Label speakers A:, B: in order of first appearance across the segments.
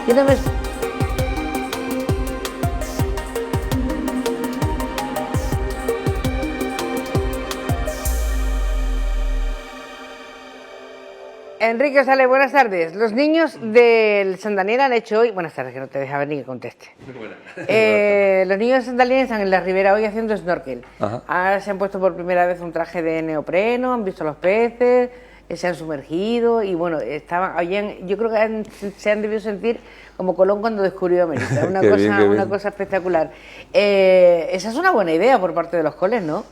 A: Yo no me... Enrique Sale, buenas tardes. Los niños del Sant Daniel han hecho hoy... Buenas tardes, que no te deja ver ni que conteste. Los niños de Sant Daniel están en la ribera hoy haciendo snorkel. Ahora se han puesto por primera vez un traje de neopreno, han visto los peces, se han sumergido y bueno, yo creo que se han debido sentir como Colón cuando descubrió América. Una cosa espectacular. Esa es una buena idea por parte de los coles, ¿no?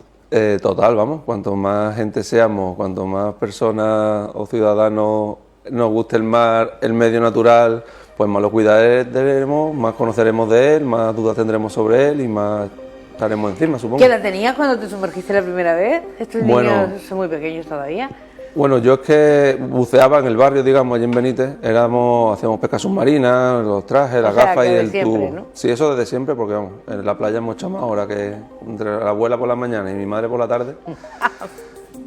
B: Total, vamos, cuanto más gente seamos, cuanto más personas o ciudadanos nos guste el mar, el medio natural, pues más lo cuidaremos, más conoceremos de él, más dudas tendremos sobre él y más estaremos encima, supongo.
A: ¿Qué edad tenías cuando te sumergiste la primera vez? Estos niños son muy pequeños todavía.
B: Bueno, yo es que buceaba en el barrio, digamos, allí en Benítez, hacíamos pesca submarina, los trajes, las gafas y el tubo. ¿No? Sí, eso desde siempre, porque vamos, en la playa hemos hecho más ahora que entre la abuela por la mañana y mi madre por la tarde.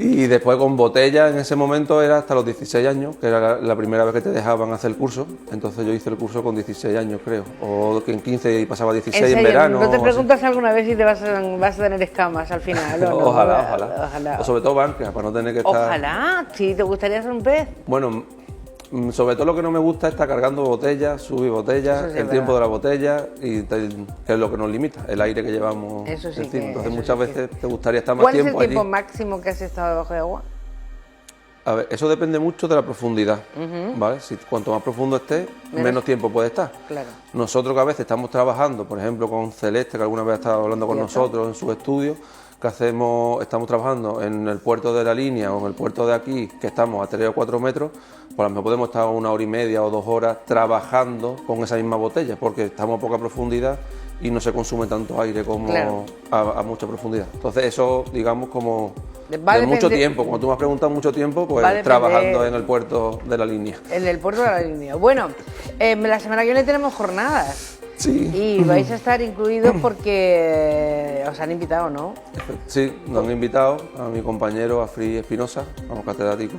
B: Y después con botella, en ese momento era hasta los 16 años, que era la primera vez que te dejaban hacer el curso. Entonces yo hice el curso con 16 años, creo, o que en 15 y pasaba 16 en verano.
A: ¿No te preguntas alguna vez si te vas a tener escamas al final? ¿O no?
B: Ojalá. O sobre todo banca, para no tener que estar...
A: Ojalá, sí, ¿te gustaría ser un pez?
B: Bueno, sobre todo lo que no me gusta es estar cargando botellas, subir botellas, el tiempo de la botella, y que es lo que nos limita, el aire que llevamos encima. Entonces muchas veces te gustaría estar más tiempo allí.
A: ¿Cuál es el tiempo máximo que has estado debajo de agua?
B: A ver, eso depende mucho de la profundidad, ¿vale? Cuanto más profundo esté, menos tiempo puede estar.
A: Claro.
B: Nosotros que a veces estamos trabajando, por ejemplo con Celeste, que alguna vez ha estado hablando con nosotros en sus estudios, estamos trabajando en el puerto de la línea o en el puerto de aquí, que estamos a 3 o 4 metros, pues a lo mejor podemos estar 1 hora y media o 2 horas trabajando con esa misma botella, porque estamos a poca profundidad y no se consume tanto aire como a mucha profundidad. Entonces eso, digamos, como de mucho tiempo, como tú me has preguntado, mucho tiempo, pues trabajando en el puerto de la línea.
A: En el puerto de la línea. Bueno, la semana que viene tenemos jornadas.
B: Sí.
A: Y vais a estar incluidos porque os han invitado, ¿no?
B: Sí, nos han invitado a mi compañero Afri Espinosa, catedrático,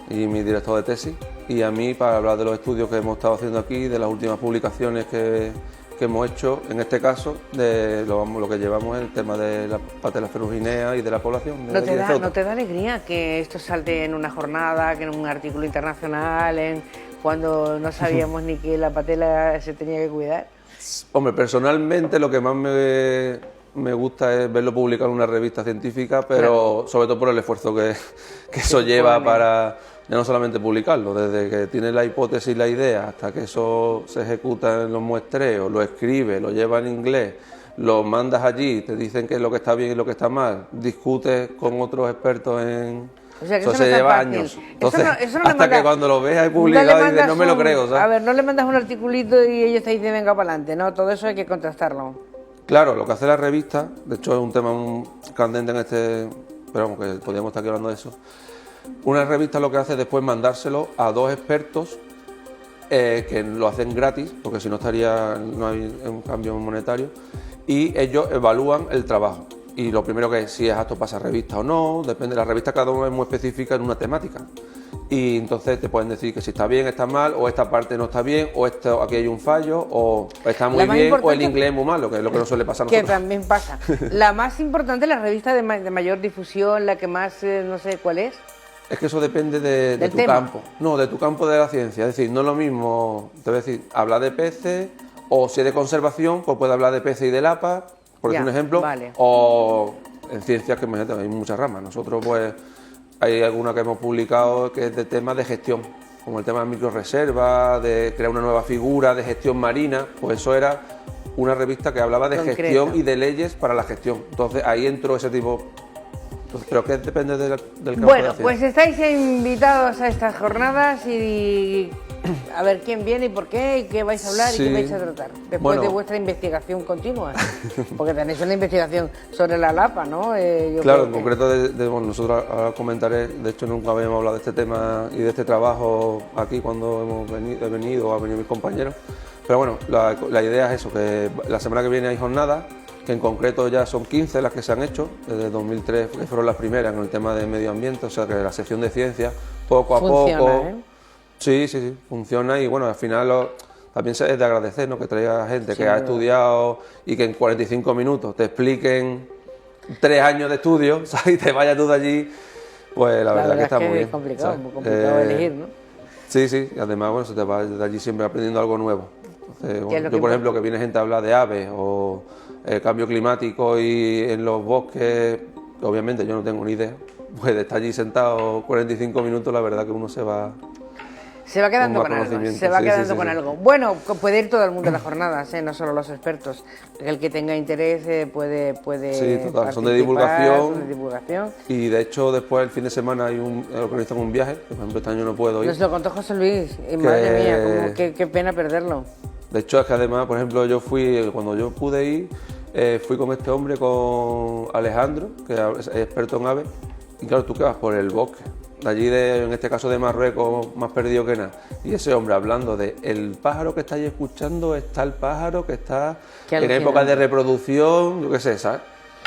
B: y mi director de tesis, y a mí para hablar de los estudios que hemos estado haciendo aquí, de las últimas publicaciones que hemos hecho, en este caso, de lo que llevamos el tema de la patela ferruginea y de la población.
A: ¿No te da alegría que esto salte en una jornada, que en un artículo internacional, cuando no sabíamos ni que la patela se tenía que cuidar?
B: Hombre, personalmente lo que más me gusta es verlo publicado en una revista científica, pero sobre todo por el esfuerzo que eso lleva para ya no solamente publicarlo, desde que tienes la hipótesis y la idea hasta que eso se ejecuta en los muestreos, lo escribes, lo llevas en inglés, lo mandas allí, te dicen qué es lo que está bien y lo que está mal, discutes con otros expertos en...
A: O sea, que
B: eso se lleva años. Entonces,
A: eso no
B: hasta que cuando lo veas publicado dices, no me lo creo, ¿sabes?
A: A ver, no le mandas un articulito y ellos te dicen venga para adelante, ¿no? Todo eso hay que contrastarlo.
B: Claro, lo que hace la revista, de hecho es un tema candente en pero vamos, que podríamos estar aquí hablando de eso. Una revista lo que hace es después mandárselo a 2 expertos que lo hacen gratis, porque si no no hay un cambio monetario, y ellos evalúan el trabajo. Y lo primero que es si es apto para esa revista o no, depende de la revista, cada uno es muy específica en una temática. Y entonces te pueden decir que si está bien, está mal, o esta parte no está bien, o aquí hay un fallo, o está muy bien, o el inglés es muy malo, que es lo que nos suele pasar a nosotros.
A: Que también pasa. La más importante, la revista de mayor difusión, la que más, no sé cuál es.
B: Es que eso depende de tu campo. No, de tu campo de la ciencia. Es decir, no es lo mismo, te voy a decir, hablar de peces, o si es de conservación, pues puede hablar de peces y de lapas, por decir un ejemplo, o en ciencias que hay muchas ramas. Nosotros pues hay alguna que hemos publicado que es de temas de gestión, como el tema de microreservas, de crear una nueva figura de gestión marina, pues eso era una revista que hablaba de gestión y de leyes para la gestión. Entonces ahí entró ese tipo. Pero que depende del campo de la ciencia.
A: Bueno, pues estáis invitados a estas jornadas y a ver quién viene y por qué, y qué vais a hablar y qué vais a tratar, después de vuestra investigación continua, porque tenéis una investigación sobre la lapa, ¿no?
B: Claro, en concreto, nosotros ahora comentaré, de hecho nunca habíamos hablado de este tema y de este trabajo aquí cuando hemos venido o han venido mis compañeros, pero bueno, la idea es eso, que la semana que viene hay jornadas, que en concreto ya son 15 las que se han hecho, desde 2003, que fueron las primeras en el tema de medio ambiente, o sea que la sección de ciencia, poco a poco... Sí, funciona y bueno, al final también es de agradecer, ¿no?, que traiga gente
A: Sí,
B: que ha estudiado y que en 45 minutos te expliquen 3 años de estudio, ¿sabes? Y te vayas tú de allí, pues la verdad que está muy bien.
A: Es complicado,
B: ¿sabes?
A: muy complicado elegir, ¿no?
B: Sí, sí, y además, bueno, se te va de allí siempre aprendiendo algo nuevo. Entonces, bueno, yo, por ejemplo, que viene gente a hablar de aves o cambio climático y en los bosques, obviamente yo no tengo ni idea, pues de estar allí sentado 45 minutos, la verdad que uno se va
A: quedando con algo, se va quedando con algo. Bueno, puede ir todo el mundo a las jornadas, no solo los expertos. El que tenga interés puede
B: sí, total, son de divulgación. Y de hecho después el fin de semana organizan un viaje, que por ejemplo este año no puedo ir.
A: Nos lo contó José Luis, y madre mía, qué pena perderlo.
B: De hecho es que además, por ejemplo, cuando yo pude ir, fui con este hombre, con Alejandro, que es experto en aves, y claro, tú que vas por el bosque, de allí, en este caso de Marruecos, más perdido que nada, y ese hombre hablando de el pájaro que estáis escuchando, está el pájaro que está en época de reproducción, yo qué sé, ¿sabes?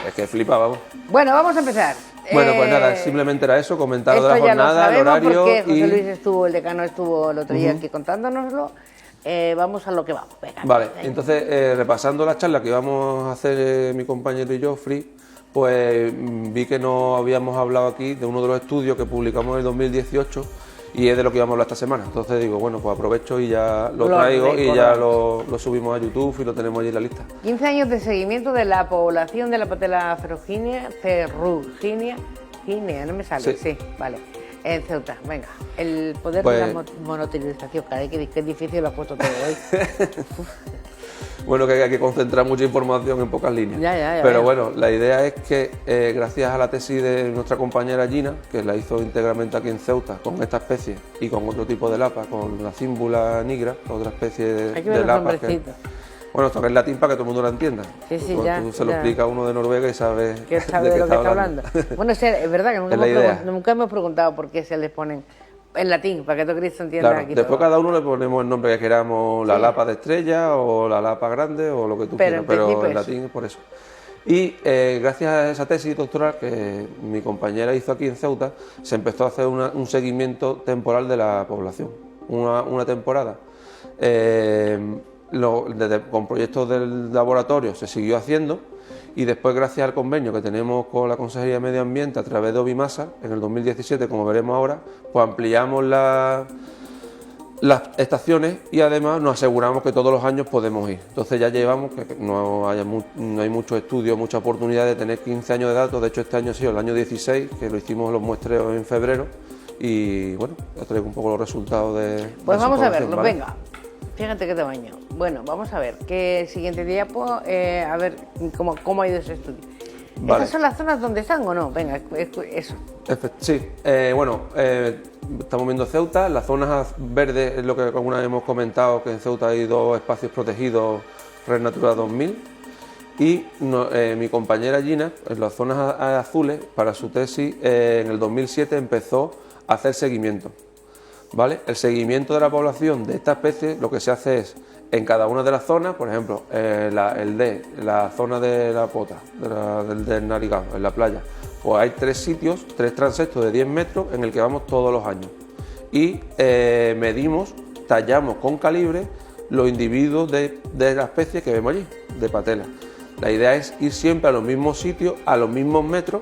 B: Es que flipábamos.
A: Bueno, vamos a empezar.
B: Bueno, pues nada, simplemente era eso, comentar de la jornada, el horario.
A: Porque José Luis el decano estuvo el otro día aquí contándonoslo. Vamos a lo que vamos. Venga,
B: vale, entonces repasando la charla que íbamos a hacer mi compañero y yo, Free, pues vi que no habíamos hablado aquí de uno de los estudios que publicamos en el 2018 y es de lo que íbamos a hablar esta semana. Entonces digo, bueno, pues aprovecho y ya lo traigo y ya lo subimos a YouTube y lo tenemos allí en la lista.
A: 15 años de seguimiento de la población de la patela ferruginia, no me sale, sí, vale. En Ceuta, venga, el poder de la monotilización, caray, qué difícil lo has puesto todo hoy.
B: Bueno, que hay que concentrar mucha información en pocas líneas. Pero bueno, la idea es que gracias a la tesis de nuestra compañera Gina, que la hizo íntegramente aquí en Ceuta, con esta especie y con otro tipo de lapa, con la címbula nigra, otra especie de lapa. Bueno, esto que es latín para que todo el mundo la entienda.
A: Sí,
B: tú se lo explica a uno de Noruega y sabe
A: de qué está hablando. Bueno, es verdad que nunca hemos preguntado por qué se les ponen en latín, para que todo Cristo entienda.
B: Claro,
A: aquí
B: después
A: todo.
B: cada uno le ponemos el nombre que queramos, la lapa de estrella o la lapa grande o lo que tú quieras, pero en latín es por eso. Y gracias a esa tesis doctoral que mi compañera hizo aquí en Ceuta, se empezó a hacer un seguimiento temporal de la población, una temporada. Con proyectos del laboratorio se siguió haciendo y después, gracias al convenio que tenemos con la Consejería de Medio Ambiente a través de Ovimasa, en el 2017, como veremos ahora, pues ampliamos las estaciones y además nos aseguramos que todos los años podemos ir. Entonces ya llevamos, que no hay muchos estudios, mucha oportunidad de tener 15 años de datos. De hecho, este año ha sido el año 16, que lo hicimos los muestreos en febrero y bueno, ya traigo un poco los resultados de...
A: Pues vamos a verlos, ¿vale? Venga. Fíjate qué tamaño. Bueno, vamos a ver, qué siguiente diapo, a ver cómo ha ido ese estudio. Vale. ¿Estas son las zonas donde están o no? Venga, eso.
B: Sí, estamos viendo Ceuta, las zonas verdes es lo que alguna vez hemos comentado, que en Ceuta hay 2 espacios protegidos, Red Natura 2000, y mi compañera Gina, en las zonas azules, para su tesis, en el 2007 empezó a hacer seguimiento. ¿Vale? El seguimiento de la población de esta especie, lo que se hace es, en cada una de las zonas, por ejemplo, la zona de la pota, del Narigado, en la playa, pues hay 3 sitios, 3 transectos de 10 metros en el que vamos todos los años. Y medimos, tallamos con calibre los individuos de la especie que vemos allí, de patela. La idea es ir siempre a los mismos sitios, a los mismos metros,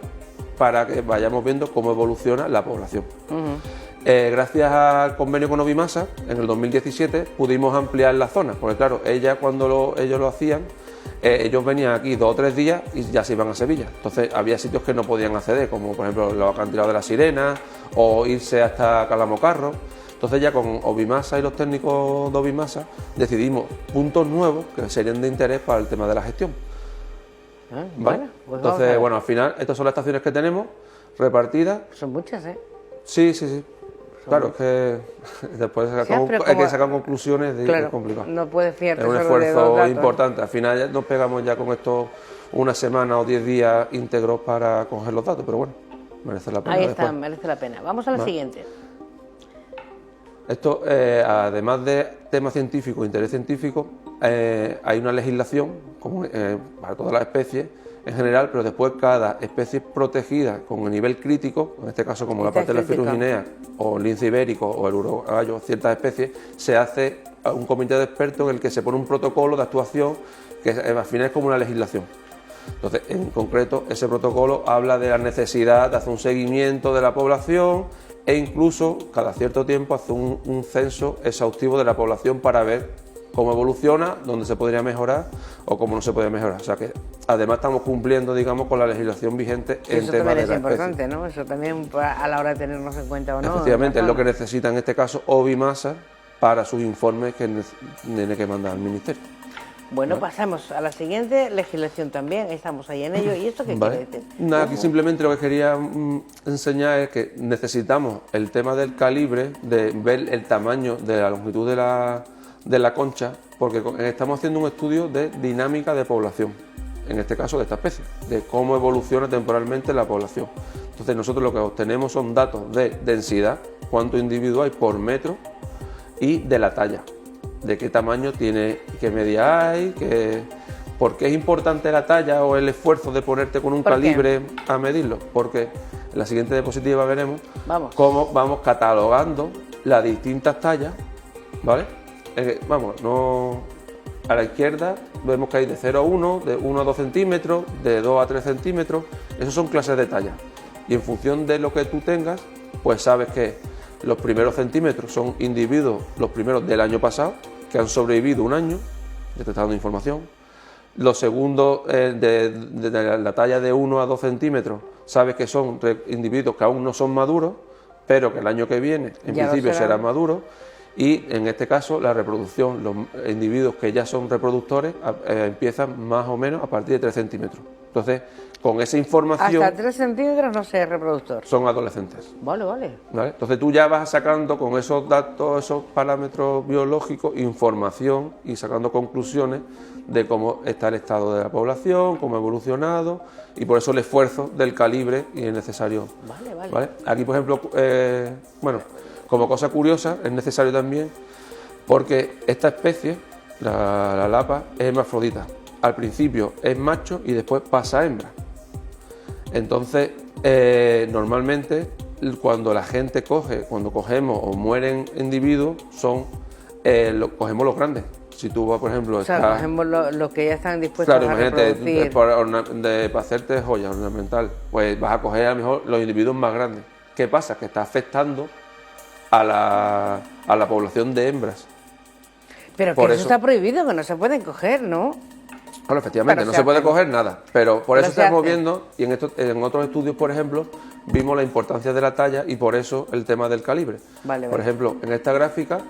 B: para que vayamos viendo cómo evoluciona la población. Gracias al convenio con Ovimasa, en el 2017 pudimos ampliar las zonas, porque claro, cuando ellos lo hacían, ellos venían aquí 2 o 3 días y ya se iban a Sevilla. Entonces había sitios que no podían acceder, como por ejemplo los acantilados de la Sirena o irse hasta Calamocarro. Entonces ya con Ovimasa y los técnicos de Ovimasa decidimos puntos nuevos que serían de interés para el tema de la gestión. ¿Vale?
A: Bueno, pues
B: entonces, bueno, al final estas son las estaciones que tenemos repartidas.
A: Son muchas, ¿eh?
B: Sí. Claro, es que después hay que sacar conclusiones de
A: claro,
B: es complicado.
A: No puedes fiarte.
B: Es un esfuerzo importante. Al final ya nos pegamos ya con esto una semana o 10 días íntegros para coger los datos, pero bueno, merece la pena.
A: Ahí está, merece la pena. Vamos a la siguiente.
B: Esto, además de temas científicos, interés científico, hay una legislación para todas las especies en general, pero después cada especie protegida con el nivel crítico, en este caso como la patela ferruginea o el lince ibérico o el urogallo, ciertas especies, se hace un comité de expertos en el que se pone un protocolo de actuación que al final es como una legislación. Entonces, en concreto, ese protocolo habla de la necesidad de hacer un seguimiento de la población e incluso cada cierto tiempo hacer un censo exhaustivo de la población para ver cómo evoluciona, dónde se podría mejorar o cómo no se puede mejorar. O sea que además estamos cumpliendo, digamos, con la legislación vigente en temas de la especie. Eso también es importante,
A: ¿no? Eso también a la hora de tenernos en cuenta o no.
B: Efectivamente, es lo que necesita en este caso Ovimasa para sus informes que tiene que mandar al Ministerio.
A: Bueno, pasamos a la siguiente legislación también, estamos ahí en ello. ¿Y esto qué quiere decir?
B: Nada, aquí simplemente lo que quería enseñar es que necesitamos el tema del calibre, de ver el tamaño de la longitud de la concha, porque estamos haciendo un estudio de dinámica de población, en este caso de esta especie, de cómo evoluciona temporalmente la población. Entonces nosotros lo que obtenemos son datos de densidad, cuánto individuo hay por metro, y de la talla, de qué tamaño tiene, qué media hay, por qué es importante la talla o el esfuerzo de ponerte con un calibre a medirlo, porque en la siguiente diapositiva veremos cómo vamos catalogando las distintas tallas, ¿vale? A la izquierda vemos que hay de 0 a 1, de 1 a 2 centímetros, de 2 a 3 centímetros, esos son clases de talla. Y en función de lo que tú tengas, pues sabes que los primeros centímetros son individuos, los primeros del año pasado, que han sobrevivido un año, ya te está dando información. Los segundos de la talla de 1 a 2 centímetros, sabes que son individuos que aún no son maduros, pero que el año que viene, en principio, serán maduros. Y en este caso, la reproducción, los individuos que ya son reproductores, empiezan más o menos a partir de 3 centímetros. Entonces, con esa información...
A: Hasta 3 centímetros no sé, reproductor.
B: Son adolescentes.
A: Vale.
B: Entonces tú ya vas sacando con esos datos, esos parámetros biológicos, información y sacando conclusiones de cómo está el estado de la población, cómo ha evolucionado, y por eso el esfuerzo del calibre y es necesario. Vale. Aquí, por ejemplo, como cosa curiosa, es necesario también, porque esta especie, la lapa, es hermafrodita. Al principio es macho y después pasa a hembra. Entonces, normalmente, cuando la gente cuando cogemos o mueren individuos, cogemos los grandes. Si tú vas, por ejemplo...
A: cogemos los que ya están dispuestos a reproducir.
B: Para hacerte joya ornamental, pues vas a coger a lo mejor los individuos más grandes. ¿Qué pasa? Que está afectando a la población de hembras.
A: Pero que eso está prohibido, que no se pueden coger, ¿no?
B: Bueno, efectivamente, no se puede coger nada, pero por eso estamos viendo, y en otros estudios, por ejemplo, vimos la importancia de la talla y por eso el tema del calibre. Por ejemplo, en esta gráfica,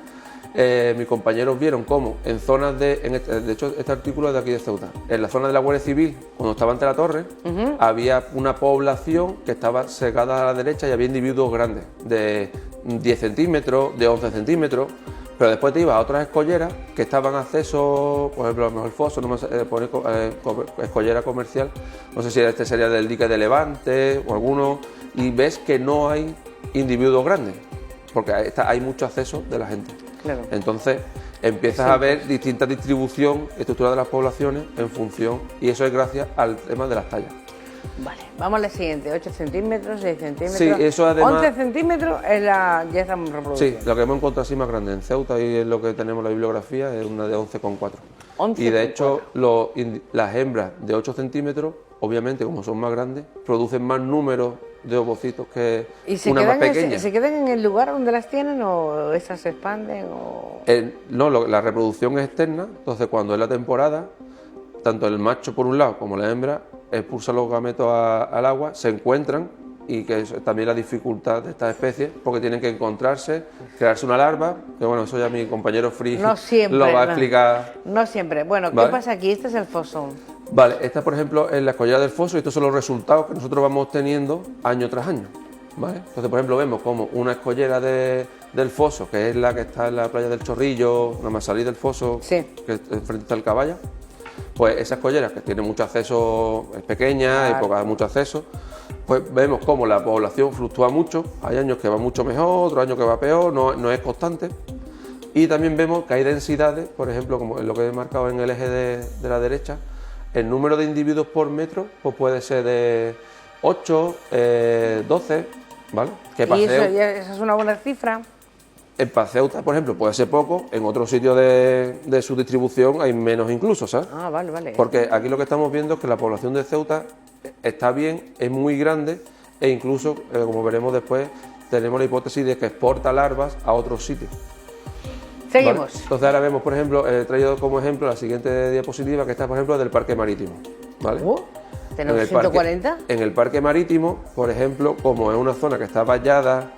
B: mis compañeros vieron cómo en zonas de hecho, este artículo es de aquí de Ceuta, en la zona de la Guardia Civil, cuando estaba ante la torre, había una población que estaba segada a la derecha y había individuos grandes, de 10 centímetros, de 11 centímetros, pero después te ibas a otras escolleras que estaban acceso, por ejemplo, a lo mejor el foso, no me pone escollera comercial, no sé si este sería del dique de Levante o alguno, y ves que no hay individuos grandes, porque hay mucho acceso de la gente.
A: Claro.
B: Entonces empiezas a ver distinta distribución estructural de las poblaciones en función, y eso es gracias al tema de las tallas.
A: Vale, vamos a la siguiente, 8 centímetros, 6 centímetros,
B: sí, eso además,
A: 11 centímetros ya estamos reproduciendo.
B: Sí, lo que hemos encontrado así más grande en Ceuta y es lo que tenemos en la bibliografía es una de 11,4. Y de hecho las hembras de 8 centímetros, obviamente como son más grandes, producen más números de ovocitos que una más pequeña.
A: ¿Se quedan en el lugar donde las tienen o esas se expanden?
B: No, la reproducción es externa, entonces cuando es la temporada, tanto el macho por un lado como la hembra expulsan los gametos al agua, se encuentran, y que es también la dificultad de estas especies, porque tienen que encontrarse, crearse una larva, que bueno, eso ya mi compañero Free lo va a explicar.
A: No siempre. Bueno, ¿qué pasa aquí? Este es el foso.
B: Vale, esta por ejemplo es la escollera del foso y estos son los resultados que nosotros vamos obteniendo año tras año. ¿Vale? Entonces, por ejemplo, vemos como una escollera del foso, que es la que está en la playa del Chorrillo, nada más salir del foso, que enfrente está el Caballa. Pues esa escollera, que tiene mucho acceso, es pequeña, y mucho acceso, pues vemos cómo la población fluctúa mucho, hay años que va mucho mejor, otros años que va peor, no es constante. Y también vemos que hay densidades, por ejemplo, como en lo que he marcado en el eje de la derecha, el número de individuos por metro pues puede ser de 8, 12, ¿vale?
A: ¿Y eso es una buena cifra?
B: para Ceuta, por ejemplo, puede ser poco, en otros sitios de su distribución hay menos incluso, ¿sabes?
A: Ah, vale, vale.
B: Porque aquí lo que estamos viendo es que la población de Ceuta está bien, es muy grande e incluso, como veremos después, tenemos la hipótesis de que exporta larvas a otros sitios.
A: Seguimos.
B: ¿Vale? Entonces ahora vemos, por ejemplo, he traído como ejemplo la siguiente diapositiva, que está, por ejemplo, del parque marítimo, ¿vale?
A: Tenemos 140.
B: En el parque marítimo, por ejemplo, como es una zona que está vallada,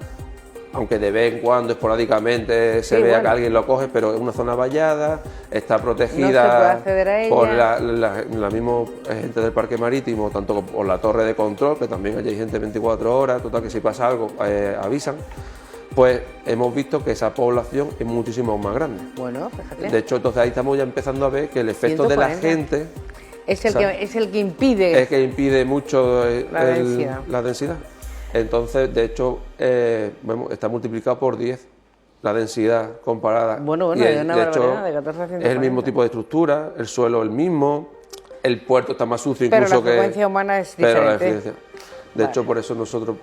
B: aunque de vez en cuando, esporádicamente, se vea que alguien lo coge, pero es una zona vallada, está protegida
A: no se puede acceder a ella.
B: Por la misma gente del parque marítimo, tanto por la torre de control, que también allí hay gente 24 horas, total que si pasa algo avisan. Pues hemos visto que esa población es muchísimo más grande.
A: Bueno, fíjate.
B: De hecho, entonces ahí estamos ya empezando a ver que el efecto 140. De la gente...
A: Es el que impide...
B: Es que impide mucho
A: la
B: densidad. Entonces, de hecho, está multiplicado por 10 la densidad comparada.
A: Bueno,
B: y
A: es una
B: de hecho,
A: de 14 a 140.
B: Es el mismo tipo de estructura, el suelo es el mismo, el puerto está más sucio incluso
A: pero la frecuencia humana es diferente.
B: De hecho, por eso nosotros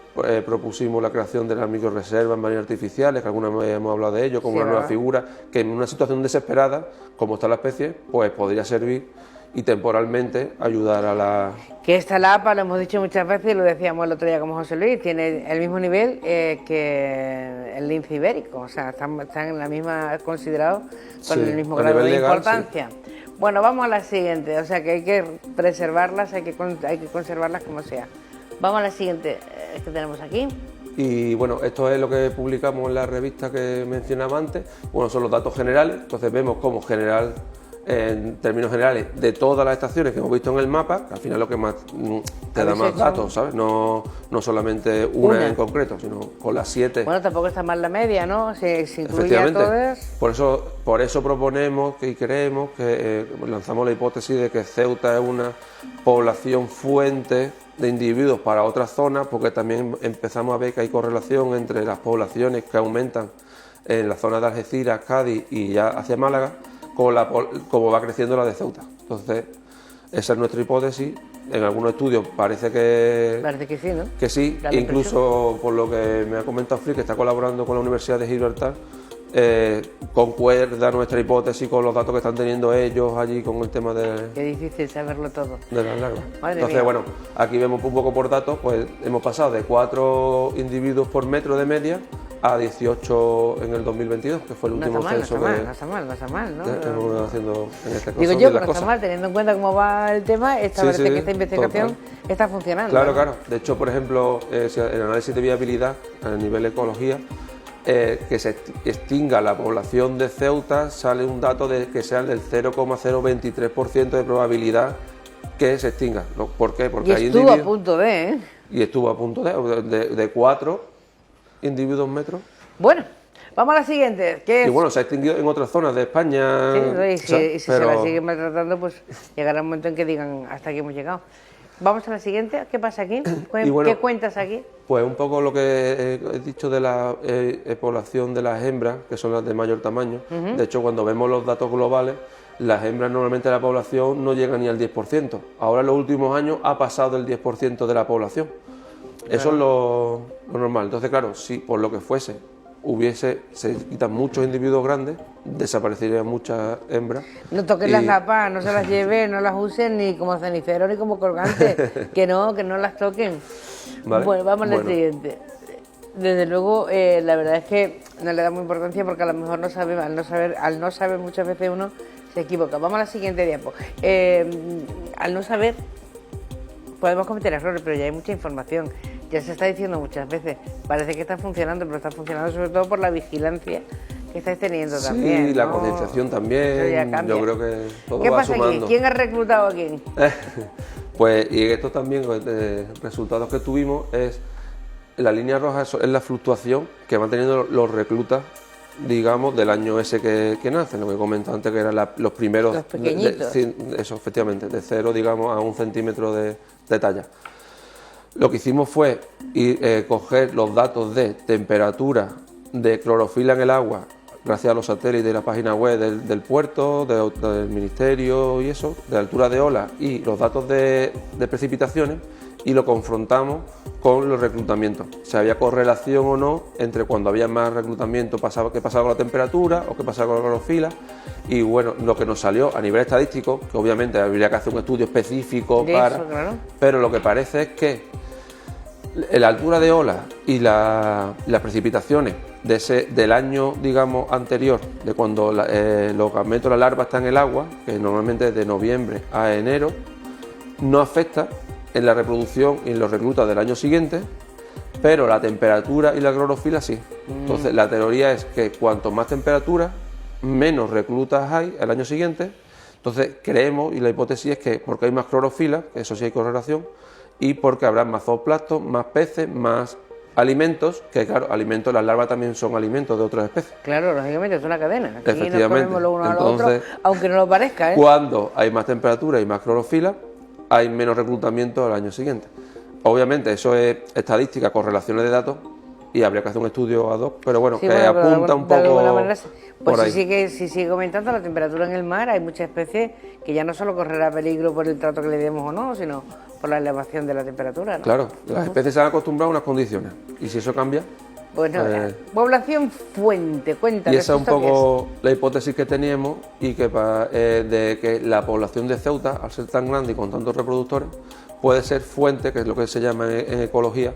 B: propusimos la creación de las microreservas marinas artificiales, que alguna vez hemos hablado de ello, como una nueva figura, que en una situación desesperada, como está la especie, pues podría servir y temporalmente ayudar a la...
A: Que esta lapa, lo hemos dicho muchas veces y lo decíamos el otro día como José Luis, tiene el mismo nivel que el lince ibérico, o sea, están en la misma, considerados con el mismo grado de importancia. Sí. Bueno, vamos a la siguiente, o sea que hay que preservarlas, hay que conservarlas como sea. Vamos a la siguiente que tenemos aquí.
B: Y bueno, esto es lo que publicamos en la revista que mencionaba antes. Bueno, son los datos generales, entonces vemos como general, en términos generales, de todas las estaciones que hemos visto en el mapa, que al final lo que más te da más datos, ¿sabes? No solamente una en concreto, sino con las 7.
A: Bueno, tampoco está mal la media, ¿no? Se incluye a todas.
B: Por eso proponemos y creemos que lanzamos la hipótesis de que Ceuta es una población fuente de individuos para otras zonas, porque también empezamos a ver que hay correlación entre las poblaciones que aumentan en la zona de Algeciras, Cádiz y ya hacia Málaga, como va creciendo la de Ceuta. Entonces, esa es nuestra hipótesis. En algunos estudios parece que
A: sí, ¿no?
B: Que sí, incluso por lo que me ha comentado Flick, que está colaborando con la Universidad de Gibraltar, concuerda nuestra hipótesis con los datos que están teniendo ellos allí con el tema de...
A: Qué difícil saberlo todo.
B: De las larvas.
A: Entonces,
B: mía. Bueno, aquí vemos un poco por datos, pues hemos pasado de 4 individuos por metro de media a 18 en el 2022, que fue el último censo
A: no está mal, ¿no?
B: Estamos haciendo en este caso.
A: Digo yo, pero no está mal, teniendo en cuenta cómo va el tema, parece que esta investigación está funcionando.
B: Claro,
A: ¿no?
B: claro. De hecho, por ejemplo, el análisis de viabilidad a nivel ecología, que se extinga la población de Ceuta, sale un dato de que sea del 0,023% de probabilidad que se extinga. ¿Por qué? Porque hay
A: estuvo a punto de, ¿eh?
B: Y estuvo a punto de 4 individuos metros.
A: Bueno, vamos a la siguiente. ¿Qué es?
B: Y bueno, se ha extinguido en otras zonas de España.
A: Sí, y si se la siguen maltratando, pues llegará un momento en que digan hasta aquí hemos llegado. Vamos a la siguiente. ¿Qué pasa aquí? ¿Qué cuentas aquí?
B: Pues un poco lo que he dicho de la población de las hembras, que son las de mayor tamaño. De hecho, cuando vemos los datos globales, las hembras normalmente de la población no llegan ni al 10%. Ahora en los últimos años ha pasado del 10% de la población. Eso es lo normal. Entonces, claro, si por lo que fuese se quitan muchos individuos grandes, desaparecerían muchas hembras.
A: No toquen las lapas, no se las lleven, no las usen ni como cenicero ni como colgante, que no las toquen. ¿Vale? Bueno, vamos a la siguiente. Desde luego, la verdad es que no le damos importancia porque a lo mejor al no saber muchas veces uno se equivoca. Vamos a la siguiente diapo. Al no saber podemos cometer errores, pero ya hay mucha información. Ya se está diciendo muchas veces, parece que está funcionando, pero está funcionando sobre todo por la vigilancia que estáis teniendo también.
B: Sí, la concienciación también, yo creo que todo
A: ¿Qué
B: va
A: pasa
B: sumando.
A: aquí? ¿Quién ha reclutado a quién?
B: Pues, y esto también, resultados que tuvimos, es la línea roja es la fluctuación que van teniendo los reclutas, digamos, del año ese que nacen, lo que comenté antes, que eran los primeros...
A: Los pequeñitos.
B: Eso, efectivamente, de 0, digamos, a 1 centímetro de talla. Lo que hicimos fue coger los datos de temperatura, de clorofila en el agua, gracias a los satélites y la página web del puerto, del ministerio y eso, de altura de ola y los datos de precipitaciones, y lo confrontamos con los reclutamientos. Si había correlación o no entre cuando había más reclutamiento, qué pasaba con la temperatura o qué pasaba con la clorofila. Y bueno, lo que nos salió a nivel estadístico, que obviamente habría que hacer un estudio específico para... Eso, claro. Pero lo que parece es que la altura de olas y las precipitaciones del año, digamos, anterior, de cuando los gametos, la larva está en el agua, que normalmente es de noviembre a enero, no afecta en la reproducción y en los reclutas del año siguiente, pero la temperatura y la clorofila sí. Entonces la teoría es que cuanto más temperatura, menos reclutas hay el año siguiente. Entonces creemos, y la hipótesis es que porque hay más clorofila, eso sí hay correlación, y porque habrá más zooplastos, más peces, más alimentos, que claro, alimentos, las larvas también son alimentos de otras especies.
A: Claro, lógicamente es una cadena. Aquí
B: efectivamente.
A: Nos comemos lo uno a lo otro, aunque no lo parezca, ¿eh?
B: Cuando hay más temperatura y más clorofila, hay menos reclutamiento al año siguiente. Obviamente eso es estadística, correlaciones de datos, y habría que hacer un estudio ad hoc, pero bueno, sí, que apunta un poco
A: manera, pues si sigue aumentando la temperatura en el mar, hay muchas especies que ya no solo correrá peligro por el trato que le demos o no, sino por la elevación de la temperatura, ¿no?
B: Claro, las especies se han acostumbrado a unas condiciones, y si eso cambia...
A: Bueno, población fuente, cuéntanos.
B: Y esa es un poco la hipótesis que teníamos, y que de que la población de Ceuta, al ser tan grande y con tantos reproductores, puede ser fuente, que es lo que se llama en ecología,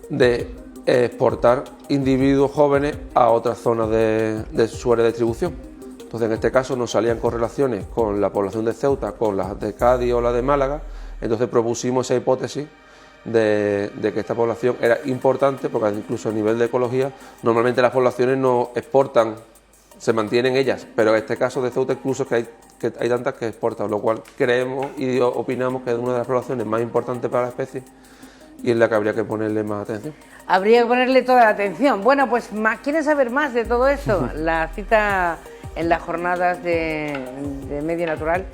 B: de exportar individuos jóvenes a otras zonas de su área de distribución. Entonces, en este caso nos salían correlaciones con la población de Ceuta, con las de Cádiz o la de Málaga. Entonces propusimos esa hipótesis de que esta población era importante, porque incluso a nivel de ecología, normalmente las poblaciones no exportan, se mantienen ellas, pero en este caso de Ceuta incluso que hay tantas que exportan, lo cual creemos y opinamos que es una de las poblaciones más importantes para la especie y en la que habría que ponerle más atención.
A: Habría que ponerle toda la atención. Bueno, pues ¿quieren saber más de todo esto? La cita en las jornadas de Medio Natural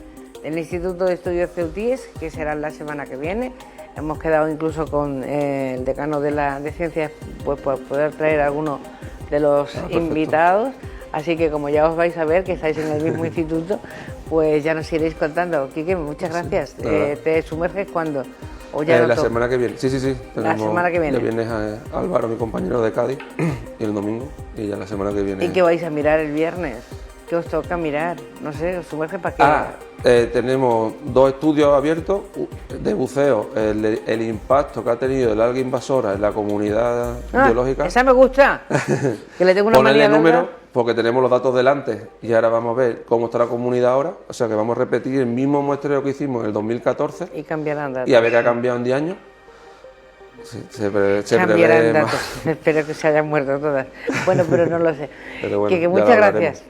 A: del Instituto de Estudios Ceutíes, que será la semana que viene. Hemos quedado incluso con el decano de Ciencias, pues por poder traer a algunos de los invitados. Así que como ya os vais a ver que estáis en el mismo instituto, pues ya nos iréis contando. Quique, muchas gracias. Sí, ¿te sumerges cuándo? ¿O ya
B: la semana que viene. Sí.
A: La semana que viene.
B: El viernes a Álvaro, mi compañero de Cádiz, y el domingo, y ya la semana que viene.
A: ¿Y qué vais a mirar el viernes? ¿Qué os toca mirar? No sé, ¿os sumerge para qué?
B: Tenemos 2 estudios abiertos de buceo, el impacto que ha tenido el alga invasora en la comunidad biológica.
A: Esa me gusta, que le tengo una
B: manía. Ponerle número, porque tenemos los datos delante y ahora vamos a ver cómo está la comunidad ahora, o sea que vamos a repetir el mismo muestreo que hicimos en el 2014
A: y cambiarán datos.
B: Y a ver qué ha cambiado en 10 años. Se
A: cambiarán datos, espero que se hayan muerto todas. Bueno, pero no lo sé.
B: Pero bueno,
A: que muchas gracias.